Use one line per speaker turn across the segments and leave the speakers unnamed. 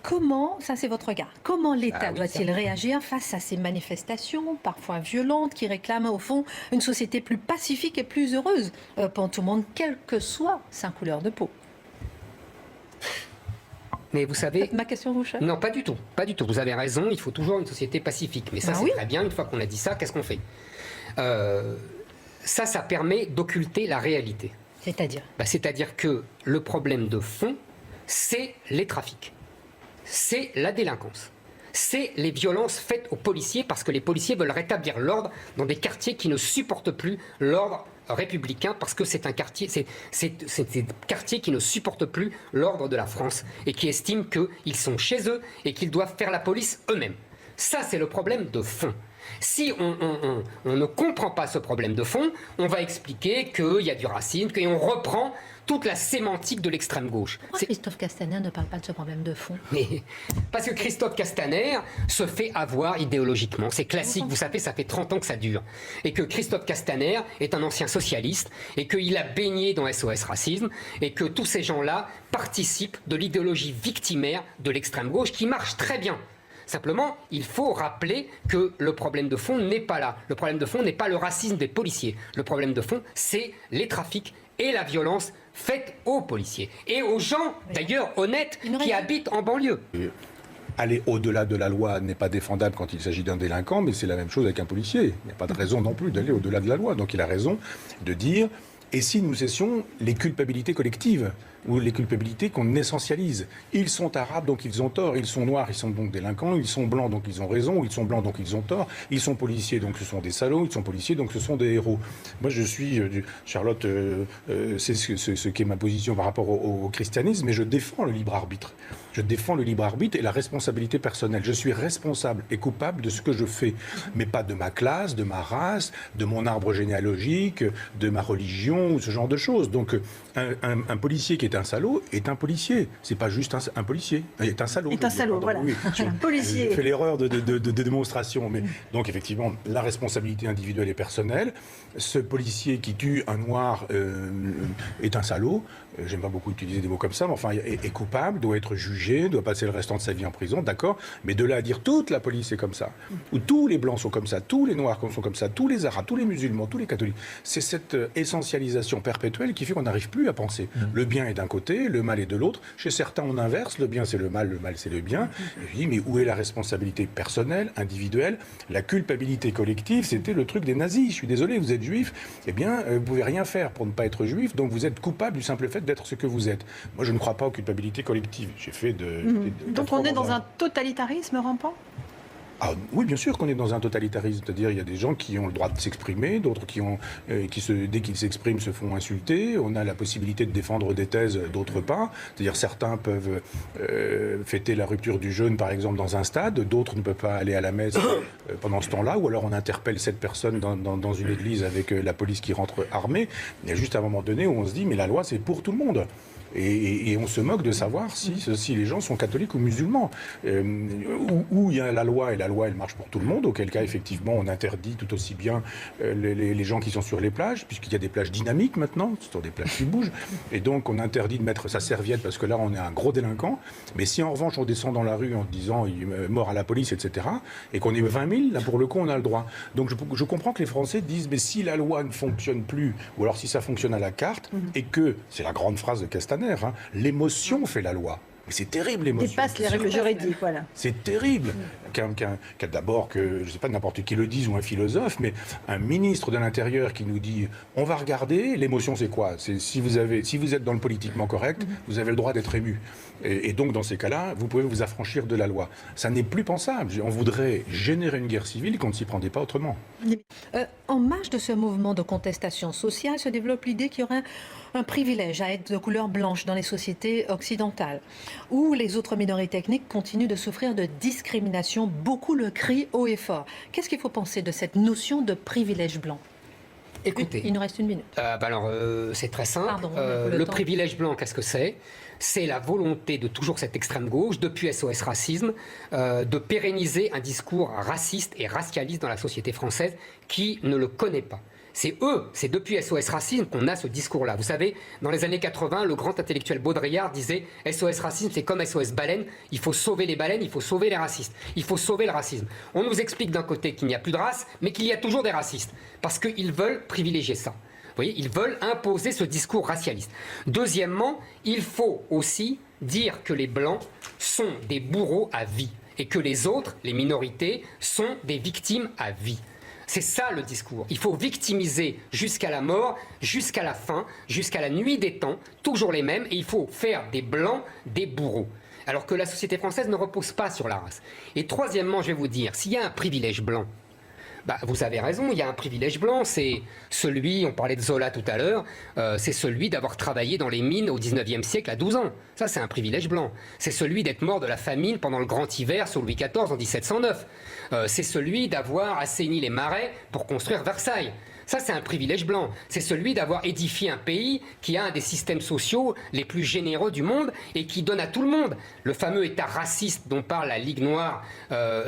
Comment, ça c'est votre regard, comment l'État doit-il réagir face à ces manifestations, parfois violentes, qui réclament au fond une société plus pacifique et plus heureuse pour tout le monde, quelle que soit sa couleur de peau?
Mais vous savez...
Ma question vous choque?
Non, pas du tout. Pas du tout. Vous avez raison, il faut toujours une société pacifique. Mais ça, c'est très bien. Une fois qu'on a dit ça, qu'est-ce qu'on fait? Ça permet d'occulter la réalité.
C'est-à-dire?
C'est-à-dire que le problème de fond, c'est les trafics. C'est la délinquance. C'est les violences faites aux policiers parce que les policiers veulent rétablir l'ordre dans des quartiers qui ne supportent plus l'ordre républicain parce que c'est un quartier, c'est des quartiers qui ne supportent plus l'ordre de la France et qui estiment qu'ils sont chez eux et qu'ils doivent faire la police eux-mêmes. Ça, c'est le problème de fond. Si on ne comprend pas ce problème de fond, on va expliquer qu'il y a du racisme, et on reprend toute la sémantique de l'extrême gauche.
Pourquoi Christophe Castaner ne parle pas de ce problème de fond?
Parce que Christophe Castaner se fait avoir idéologiquement. C'est classique, vous savez, ça fait 30 ans que ça dure. Et que Christophe Castaner est un ancien socialiste, et qu'il a baigné dans SOS Racisme, et que tous ces gens-là participent de l'idéologie victimaire de l'extrême gauche qui marche très bien. Simplement, il faut rappeler que le problème de fond n'est pas là. Le problème de fond n'est pas le racisme des policiers. Le problème de fond, c'est les trafics et la violence faite aux policiers. Et aux gens, d'ailleurs, honnêtes, qui habitent en banlieue.
Aller au-delà de la loi n'est pas défendable quand il s'agit d'un délinquant, mais c'est la même chose avec un policier. Il n'y a pas de raison non plus d'aller au-delà de la loi. Donc il a raison de dire... Et si nous cessions les culpabilités collectives, ou les culpabilités qu'on essentialise? Ils sont arabes, donc ils ont tort. Ils sont noirs, ils sont donc délinquants. Ils sont blancs, donc ils ont raison. Ils sont blancs, donc ils ont tort. Ils sont policiers, donc ce sont des salauds. Ils sont policiers, donc ce sont des héros. Moi, je suis... Charlotte, c'est ce qu'est ma position par rapport au christianisme, mais je défends le libre arbitre. Je défends le libre arbitre et la responsabilité personnelle. Je suis responsable et coupable de ce que je fais, mais pas de ma classe, de ma race, de mon arbre généalogique, de ma religion ou ce genre de choses. Donc, un policier qui est un salaud est un policier. C'est pas juste un policier. Il est un salaud.
Est un salaud, voilà.
Oui,
policier.
J'ai fait l'erreur de démonstration. Mais donc, effectivement, la responsabilité individuelle et personnelle. Ce policier qui tue un noir est un salaud. J'aime pas beaucoup utiliser des mots comme ça, mais enfin, est coupable, doit être jugé, doit passer le restant de sa vie en prison, d'accord. Mais de là à dire toute la police est comme ça, ou tous les blancs sont comme ça, tous les noirs sont comme ça, tous les arabes, tous les musulmans, tous les catholiques, c'est cette essentialisation perpétuelle qui fait qu'on n'arrive plus à penser. Le bien est d'un côté, le mal est de l'autre. Chez certains, on inverse, le bien c'est le mal c'est le bien. Et je dis, mais où est la responsabilité personnelle, individuelle? La culpabilité collective, c'était le truc des nazis. Je suis désolé, vous êtes juif, eh bien, vous pouvez rien faire pour ne pas être juif, donc vous êtes coupable du simple fait d'être ce que vous êtes. Moi, je ne crois pas aux culpabilités collectives. J'ai fait
Donc on est dans un totalitarisme rampant?
Ah, oui, bien sûr qu'on est dans un totalitarisme. C'est-à-dire il y a des gens qui ont le droit de s'exprimer, d'autres qui dès qu'ils s'expriment, se font insulter. On a la possibilité de défendre des thèses, d'autres pas. C'est-à-dire certains peuvent fêter la rupture du jeûne, par exemple, dans un stade. D'autres ne peuvent pas aller à la messe pendant ce temps-là. Ou alors on interpelle cette personne dans une église avec la police qui rentre armée. Il y a juste un moment donné où on se dit, mais la loi, c'est pour tout le monde. Et on se moque de savoir si les gens sont catholiques ou musulmans. Où il y a la loi, et la loi, elle marche pour tout le monde, auquel cas, effectivement, on interdit tout aussi bien les gens qui sont sur les plages, puisqu'il y a des plages dynamiques maintenant, ce sont des plages qui bougent, et donc on interdit de mettre sa serviette, parce que là, on est un gros délinquant. Mais si en revanche, on descend dans la rue en disant « mort à la police », etc., et qu'on est 20 000, là, pour le coup, on a le droit. Donc je comprends que les Français disent « mais si la loi ne fonctionne plus, ou alors si ça fonctionne à la carte, et que, c'est la grande phrase de Castaner, l'émotion fait la loi. Mais c'est terrible, l'émotion.
Dépasse les règles juridiques, voilà.
C'est terrible. D'abord que, je ne sais pas n'importe qui le dise ou un philosophe, mais un ministre de l'Intérieur qui nous dit on va regarder, l'émotion c'est quoi? C'est si vous êtes dans le politiquement correct, vous avez le droit d'être ému. Et donc dans ces cas-là, vous pouvez vous affranchir de la loi. Ça n'est plus pensable. On voudrait générer une guerre civile qu'on ne s'y prendrait pas autrement.
En marge de ce mouvement de contestation sociale se développe l'idée qu'il y aurait un privilège à être de couleur blanche dans les sociétés occidentales, où les autres minorités ethniques continuent de souffrir de discrimination. Beaucoup le crient haut et fort. Qu'est-ce qu'il faut penser de cette notion de privilège blanc?
Écoutez,
il nous reste une minute.
C'est très simple.
Pardon,
le privilège blanc, qu'est-ce que c'est? C'est la volonté de toujours cette extrême gauche, depuis SOS Racisme, de pérenniser un discours raciste et racialiste dans la société française qui ne le connaît pas. C'est eux, c'est depuis SOS Racisme qu'on a ce discours-là. Vous savez, dans les années 80, le grand intellectuel Baudrillard disait « SOS Racisme, c'est comme SOS Baleine, il faut sauver les baleines, il faut sauver les racistes, il faut sauver le racisme ». On nous explique d'un côté qu'il n'y a plus de race, mais qu'il y a toujours des racistes, parce qu'ils veulent privilégier ça. Vous voyez, ils veulent imposer ce discours racialiste. Deuxièmement, il faut aussi dire que les Blancs sont des bourreaux à vie, et que les autres, les minorités, sont des victimes à vie. C'est ça le discours. Il faut victimiser jusqu'à la mort, jusqu'à la fin, jusqu'à la nuit des temps, toujours les mêmes, et il faut faire des Blancs des bourreaux. Alors que la société française ne repose pas sur la race. Et troisièmement, je vais vous dire, s'il y a un privilège blanc, vous avez raison, il y a un privilège blanc, c'est celui, on parlait de Zola tout à l'heure, c'est celui d'avoir travaillé dans les mines au 19e siècle à 12 ans. Ça, c'est un privilège blanc. C'est celui d'être mort de la famine pendant le grand hiver sous Louis XIV en 1709. C'est celui d'avoir assaini les marais pour construire Versailles. Ça, c'est un privilège blanc. C'est celui d'avoir édifié un pays qui a un des systèmes sociaux les plus généreux du monde et qui donne à tout le monde. Le fameux État raciste dont parle la Ligue Noire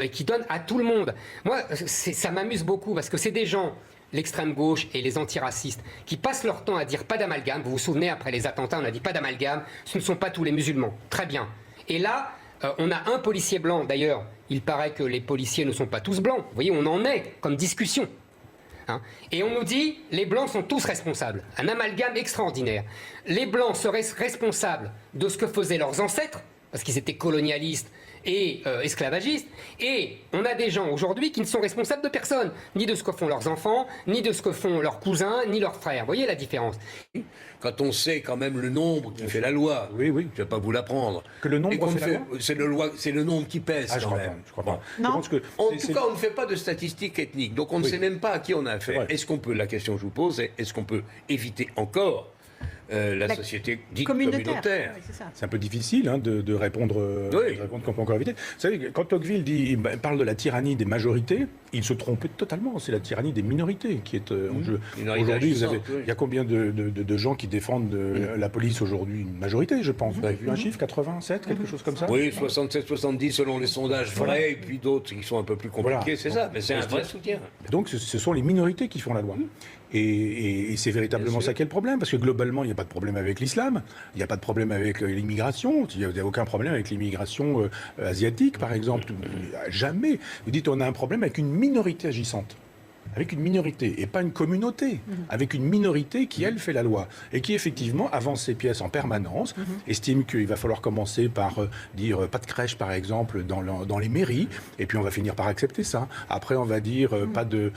et qui donne à tout le monde. Moi, ça m'amuse beaucoup parce que c'est des gens, l'extrême gauche et les antiracistes, qui passent leur temps à dire pas d'amalgame. Vous vous souvenez, après les attentats, on a dit pas d'amalgame. Ce ne sont pas tous les musulmans. Très bien. Et là, on a un policier blanc. D'ailleurs, il paraît que les policiers ne sont pas tous blancs. Vous voyez, on en est comme discussion. Et on nous dit, les Blancs sont tous responsables. Un amalgame extraordinaire. Les Blancs seraient responsables de ce que faisaient leurs ancêtres, parce qu'ils étaient colonialistes et esclavagistes. Et on a des gens aujourd'hui qui ne sont responsables de personne, ni de ce que font leurs enfants, ni de ce que font leurs cousins, ni leurs frères. Vous voyez la différence?
Quand on sait quand même le nombre qui fait la loi,
oui, oui.
Je ne vais pas vous l'apprendre.
Que le nombre fait la loi,
c'est le nombre qui pèse quand même.
Je crois pas.
Non.
Je pense que
en tout cas, on ne fait pas de statistiques ethniques, donc on ne sait même pas à qui on a affaire.
Ouais.
Est-ce qu'on peut, la question que je vous pose, c'est est-ce qu'on peut éviter encore la société dite communautaire.
Oui, c'est ça.
C'est un peu difficile de répondre,
Oui.
de répondre qu'on peut encore éviter. Vous savez, quand Tocqueville il parle de la tyrannie des majorités, il se trompe totalement. C'est la tyrannie des minorités qui est en jeu. Aujourd'hui, il y a combien de gens qui défendent la police aujourd'hui? Une majorité, je pense. Vous avez vu un chiffre, 87, quelque chose comme ça?
Oui, 67-70 selon les sondages vrais, et puis d'autres qui sont un peu plus compliqués,
Voilà.
c'est ça. Mais c'est un vrai soutien.
Donc ce sont les minorités qui font la loi. Et c'est véritablement ça qui est le problème, parce que globalement, il n'y a pas de problème avec l'islam, il n'y a pas de problème avec l'immigration, il n'y a aucun problème avec l'immigration asiatique, par exemple. Jamais. Vous dites, on a un problème avec une minorité agissante. Avec une minorité, et pas une communauté, avec une minorité qui, elle, fait la loi, et qui, effectivement, avance ses pièces en permanence, estime qu'il va falloir commencer par dire pas de crèche, par exemple, dans les mairies, et puis on va finir par accepter ça. Après, on va dire pas de...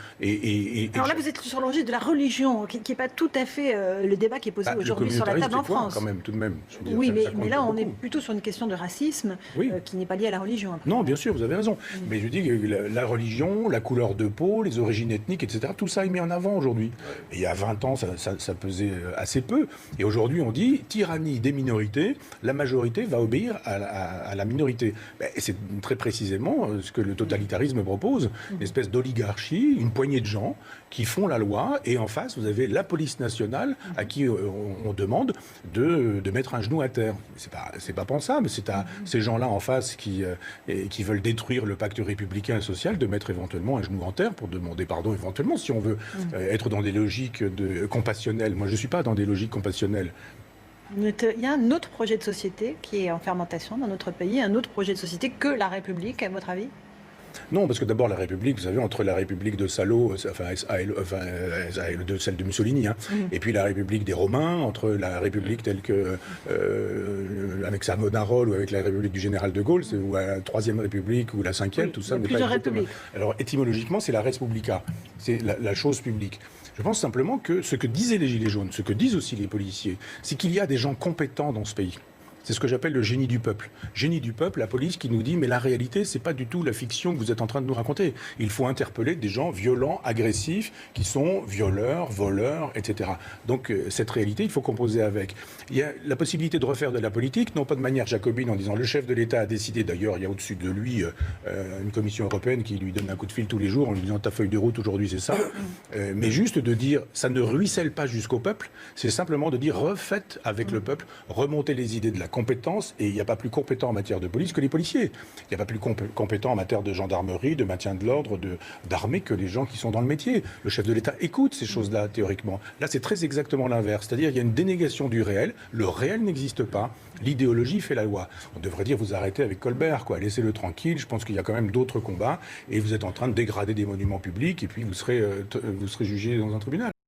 Alors là, vous êtes sur l'enjeu de la religion, qui n'est pas tout à fait le débat qui est posé aujourd'hui sur la table en France.
Quand même, tout de même. Je veux dire,
Oui,
ça
mais là,
compte
on est
beaucoup.
plutôt sur une question de racisme qui n'est pas liée à la religion. Après.
Non, bien sûr, vous avez raison. Mais je dis que la religion, la couleur de peau, les origines ethniques, etc., tout ça est mis en avant aujourd'hui. Et il y a 20 ans, ça pesait assez peu. Et aujourd'hui, on dit tyrannie des minorités, la majorité va obéir à la minorité. Et c'est très précisément ce que le totalitarisme propose, une espèce d'oligarchie, une poignée de gens qui font la loi, et en face, vous avez la police nationale à qui on demande de mettre un genou à terre. C'est pas pensable, c'est à ces gens-là en face qui veulent détruire le pacte républicain et social de mettre éventuellement un genou en terre pour demander pardon éventuellement, si on veut être dans des logiques compassionnelles. Moi, je ne suis pas dans des logiques compassionnelles.
Il y a un autre projet de société qui est en fermentation dans notre pays, un autre projet de société que la République, à votre avis?
Non, parce que d'abord, la République, vous savez, entre la République de Salo, celle de Mussolini, et puis la République des Romains, entre la République telle que, avec Savonarole ou avec la République du général de Gaulle, ou la Troisième République ou la Cinquième, tout ça n'est pas exactement. Alors, étymologiquement, c'est la res publica, c'est la chose publique. Je pense simplement que ce que disaient les Gilets jaunes, ce que disent aussi les policiers, c'est qu'il y a des gens compétents dans ce pays. C'est ce que j'appelle le génie du peuple. Génie du peuple, la police qui nous dit mais la réalité, c'est pas du tout la fiction que vous êtes en train de nous raconter. Il faut interpeller des gens violents, agressifs, qui sont violeurs, voleurs, etc. Donc cette réalité, il faut composer avec. Il y a la possibilité de refaire de la politique, non pas de manière jacobine en disant le chef de l'État a décidé, d'ailleurs il y a au-dessus de lui une commission européenne qui lui donne un coup de fil tous les jours en lui disant ta feuille de route aujourd'hui c'est ça, mais juste de dire ça ne ruisselle pas jusqu'au peuple, c'est simplement de dire refaites avec le peuple, remontez les idées de la compétence, et il n'y a pas plus compétent en matière de police que les policiers. Il n'y a pas plus compétent en matière de gendarmerie, de maintien de l'ordre, d'armée que les gens qui sont dans le métier. Le chef de l'État écoute ces choses-là, théoriquement. Là, c'est très exactement l'inverse. C'est-à-dire qu'il y a une dénégation du réel. Le réel n'existe pas. L'idéologie fait la loi. On devrait dire, vous arrêtez avec Colbert, quoi. Laissez-le tranquille. Je pense qu'il y a quand même d'autres combats. Et vous êtes en train de dégrader des monuments publics. Et puis, vous serez jugé dans un tribunal.